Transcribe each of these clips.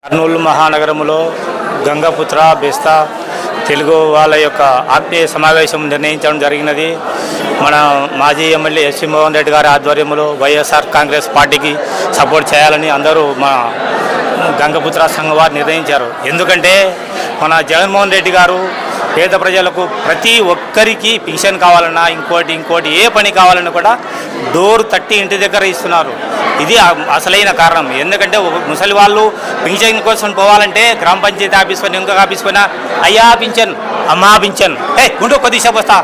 కర్నూలు మహానగరంలో గంగపుత్ర బెస్తా తెలుగు వాళ్ళ యొక్క ఆత్మీయ సమావేశం నిర్ణయించడం జరిగినది. మన మాజీ ఎమ్మెల్యే ఎస్వి మోహన్ రెడ్డి గారి ఆధ్వర్యంలో వైఎస్ఆర్ కాంగ్రెస్ పార్టీకి సపోర్ట్ చేయాలని అందరూ మన గంగపుత్ర సంఘం వారు నిర్ణయించారు. ఎందుకంటే మన జగన్మోహన్ రెడ్డి గారు పేద ప్రజలకు ప్రతి ఒక్కరికి పింఛన్ కావాలన్నా ఇంకోటి ఏ పని కావాలన్నా కూడా డోర్ తట్టి ఇంటి దగ్గర ఇస్తున్నారు. ఇది అసలైన కారణం. ఎందుకంటే ముసలి వాళ్ళు పింఛన్ కోసం పోవాలంటే గ్రామ పంచాయతీ ఆఫీస్ పైన ఇంకొక ఆఫీస్ పైన అయ్యా పింఛన్ అమ్మా పింఛన్ ఉంటూ కొద్దిసేపు వస్తా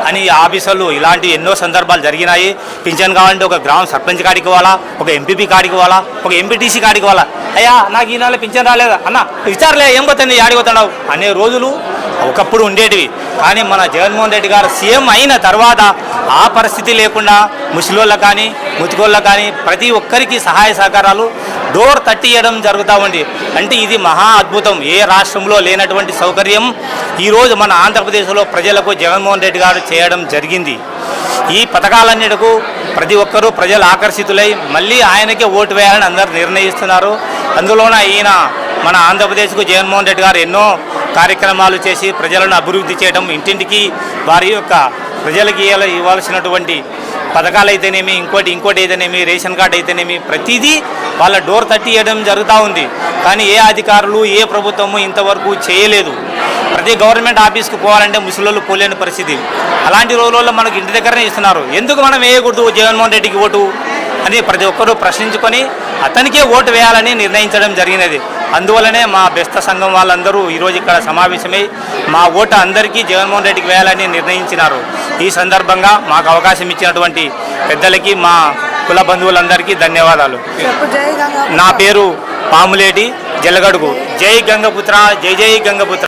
అని ఆఫీసర్లు ఇలాంటి ఎన్నో సందర్భాలు జరిగినాయి. పింఛన్ కావాలంటే ఒక గ్రామ సర్పంచ్ కాడికి పోవాలా, ఒక ఎంపీపీ కాడికి పోవాలా, ఒక ఎంపీటీసీ కాడికి పోవాలా. అయ్యా నాకు ఈ నెల పింఛన్ రాలేదా అన్న ఇచ్చారులే ఏం పోతుంది ఆడిపోతున్నావు అనే రోజులు ఒకప్పుడు ఉండేటివి. కానీ మన జగన్మోహన్ రెడ్డి గారు సీఎం అయిన తర్వాత ఆ పరిస్థితి లేకుండా ముసలోళ్ళకు కానీ ముతుకోళ్ళకు కానీ ప్రతి ఒక్కరికి సహాయ సహకారాలు డోర్ తట్టి ఇవ్వడం జరుగుతూ ఉంది. అంటే ఇది మహా అద్భుతం. ఏ రాష్ట్రంలో లేనటువంటి సౌకర్యం ఈరోజు మన ఆంధ్రప్రదేశ్లో ప్రజలకు జగన్మోహన్ రెడ్డి గారు చేయడం జరిగింది. ఈ పథకాలన్నిటికు ప్రతి ఒక్కరూ ప్రజలు ఆకర్షితులై మళ్ళీ ఆయనకే ఓటు వేయాలని అందరూ నిర్ణయిస్తున్నారు. అందులోన ఈయన మన ఆంధ్రప్రదేశ్కు జగన్మోహన్ రెడ్డి గారు ఎన్నో కార్యక్రమాలు చేసి ప్రజలను అభివృద్ధి చేయడం, ఇంటింటికి వారి యొక్క ప్రజలకి ఇవ్వాల్సినటువంటి పథకాలు అయితేనేమి ఇంకోటి అయితేనేమి రేషన్ కార్డు అయితేనేమి ప్రతిదీ వాళ్ళ డోర్ తట్టి ఇవ్వడం జరుగుతూ ఉంది. కానీ ఏ అధికారులు ఏ ప్రభుత్వము ఇంతవరకు చేయలేదు. ప్రతి గవర్నమెంట్ ఆఫీస్కి పోవాలంటే ముసలోళ్ళు పోలేని పరిస్థితి. అలాంటి రోజుల్లో మనకు ఇంటి దగ్గరనే ఇస్తున్నారు. ఎందుకు మనం వేయకూడదు జగన్మోహన్ రెడ్డికి ఓటు అని ప్రతి ఒక్కరూ ప్రశ్నించుకొని అతనికే ఓటు వేయాలని నిర్ణయించడం జరిగినది. అందువల్లనే మా బెస్త సంఘం వాళ్ళందరూ ఈరోజు ఇక్కడ సమావేశమై మా ఓటు అందరికీ జగన్మోహన్ రెడ్డికి వేయాలని నిర్ణయించినారు. ఈ సందర్భంగా మాకు అవకాశం ఇచ్చినటువంటి పెద్దలకి మా కుల బంధువులందరికీ ధన్యవాదాలు. నా పేరు పాములేటి జల్లగడుగు. జై గంగపుత్ర, జై జై గంగపుత్ర.